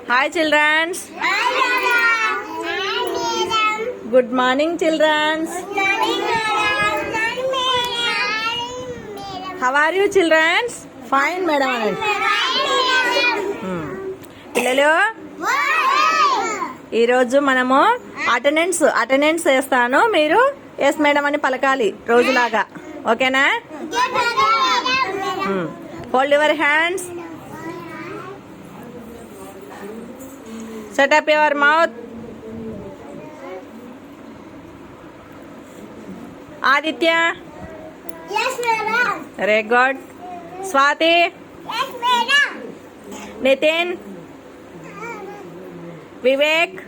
Hi children. Good morning children. How are you children? Fine madam. పిల్లలు ఈరోజు మనము attendance వేస్తాను, మీరు ఎస్ మేడం అని పలకాలి రోజులాగా. ఓకేనా? Fold your hands, set up your mouth. Aditya, very good. Swathi, Nitin, Vivek,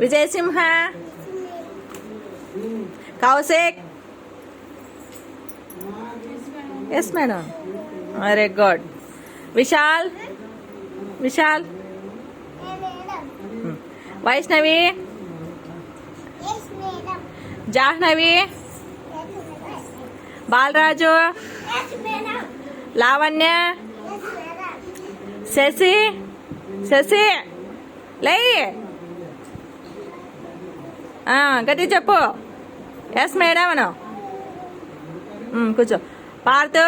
Vijay Simha, Kaushik, yes madam, very good. Vishal, Vaishnavi, Jahnavi, Balaraju, Lavanya, Sashi లే గట్టి చెప్పు. ఎస్ మేడం అను. కూర్చో. Parthu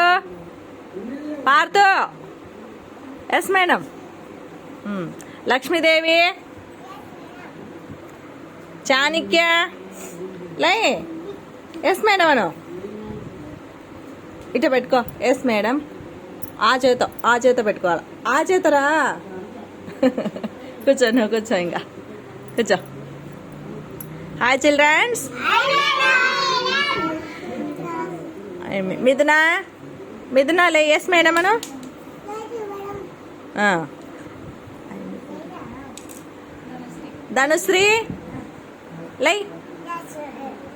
yes madam. లక్ష్మీదేవి, చాణిక్య లే ఎస్ మేడం అను. ఇటు పెట్టుకో. Yes madam. ఆ చేత పెట్టుకోవాలి. ఆ చేతరా. కూర్చో, నువ్వు కూర్చో. ఇంకా కూర్చో. Hi children's. మిథునా లే ఎస్ మేడం అను. ధనుశ్రీ లై.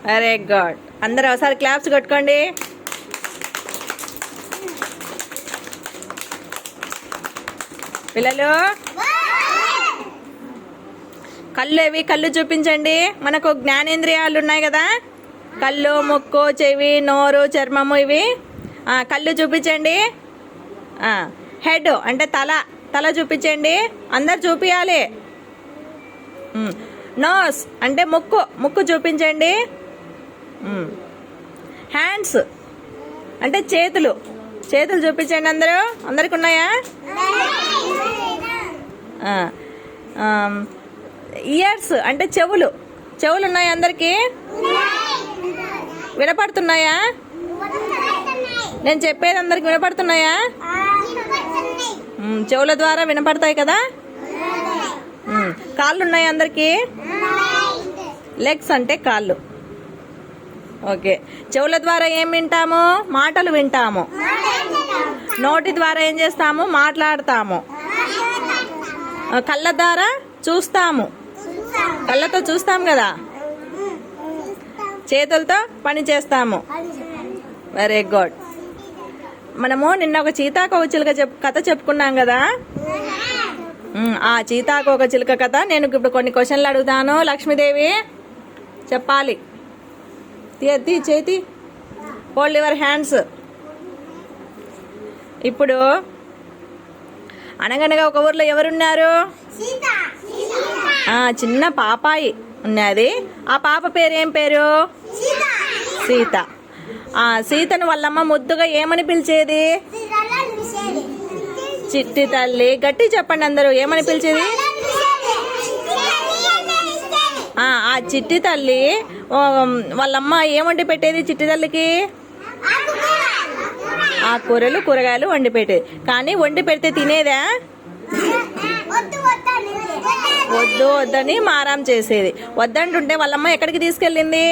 Very good. అందరూ ఒకసారి క్లాప్స్ కొట్టుకోండి. పిల్లలు కళ్ళు చూపించండి. మనకు జ్ఞానేంద్రియాలు ఉన్నాయి కదా, కళ్ళు, ముక్కు, చెవి, నోరు, చర్మము, ఇవి. కళ్ళు చూపించండి. హెడ్ అంటే తల చూపించండి. అందరు చూపించాలి. నోస్ అంటే ముక్కు చూపించండి. హ్యాండ్స్ అంటే చేతులు చూపించండి. అందరికి ఉన్నాయా? ఇయర్స్ అంటే చెవులు ఉన్నాయా అందరికి? వినపడుతున్నాయా? నేను చెప్పేది అందరికి వినపడుతున్నాయా? చెవుల ద్వారా వినపడతాయి కదా. కాళ్ళు ఉన్నాయా అందరికి? లెగ్స్ అంటే కాళ్ళు. ఓకే. చెవుల ద్వారా ఏం వింటాము? మాటలు వింటాము. నోటి ద్వారా ఏం చేస్తాము? మాట్లాడతాము. కళ్ళ ద్వారా చూస్తాము. కళ్ళతో చూస్తాం కదా. చేతులతో పని చేస్తాము. Very good. మనము నిన్న ఒక సీతాకోకచిలుక కథ చెప్పుకున్నాం కదా. ఆ సీతాకోకచిలుక కథ నేను ఇప్పుడు కొన్ని క్వశ్చన్లు అడుగుతాను. లక్ష్మీదేవి చెప్పాలి. చేతి హోల్డ్ యువర్ హ్యాండ్స్. ఇప్పుడు అనగనగా ఒక ఊర్లో ఎవరున్నారు? చిన్న పాపాయి ఉన్నది. ఆ పాప పేరు ఏం పేరు? సీత. సీతను వాళ్ళమ్మ ముద్దుగా ఏమని పిలిచేది? చిట్టి తల్లి. గట్టి చెప్పండి అందరూ. ఏమని పిలిచేది? ఆ చిట్టి తల్లి వాళ్ళమ్మ ఏమండి పెట్టేది చిట్టి తల్లికి? ఆ కూరగాయలు వండి పెట్టేది. కానీ వండి పెడితే తినేదా? వద్దని మారాం చేసేది. వద్దంటుంటే వాళ్ళమ్మ ఎక్కడికి తీసుకెళ్ళింది?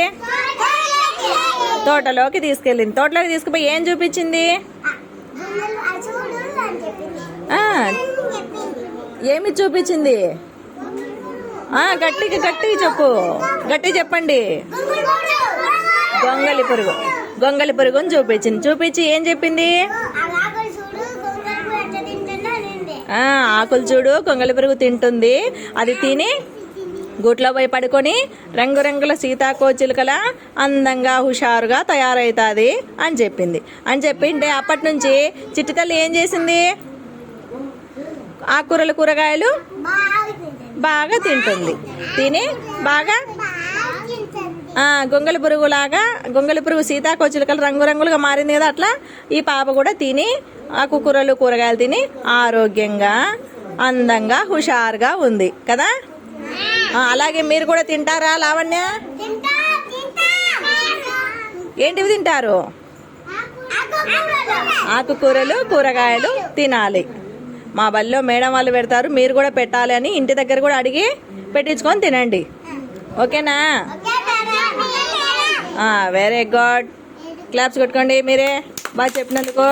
తోటలోకి తీసుకెళ్ళింది. తోటలోకి తీసుకుపోయి ఏం చూపించింది? ఏమి చూపించింది? గట్టిగా చెప్పు. గట్టి చెప్పండి. గొంగలి పురుగుని చూపించి ఏం చెప్పింది? ఆకులు చూడు, గొంగలి పురుగు తింటుంది. అది తిని గూట్లో పోయి పడుకొని రంగురంగుల సీతాకోచిలుకల అందంగా హుషారుగా తయారవుతుంది అని చెప్పింది. అని చెప్పింటే అప్పటి నుంచి చిట్టి తల్లి ఏం చేసింది? ఆకుకూరలు కూరగాయలు బాగా తింటుంది. తిని బాగా గొంగళి పురుగులాగా, గొంగళి పురుగు సీతాకోచిలుకలు రంగురంగులుగా మారింది కదా, అట్లా ఈ పాప కూడా తిని ఆకుకూరలు కూరగాయలు తిని ఆరోగ్యంగా అందంగా హుషారుగా ఉంది కదా. అలాగే మీరు కూడా తింటారా లావణ్య? ఏంటివి తింటారు? ఆకుకూరలు కూరగాయలు తినాలి. మా బల్లో మేడం వాళ్ళు పెడతారు, మీరు కూడా పెట్టాలి అని ఇంటి దగ్గర కూడా అడిగి పెట్టించుకొని తినండి. ఓకేనా? Very good. క్లాప్స్ కొట్టుకోండి మీరే బాగా చెప్పినందుకు.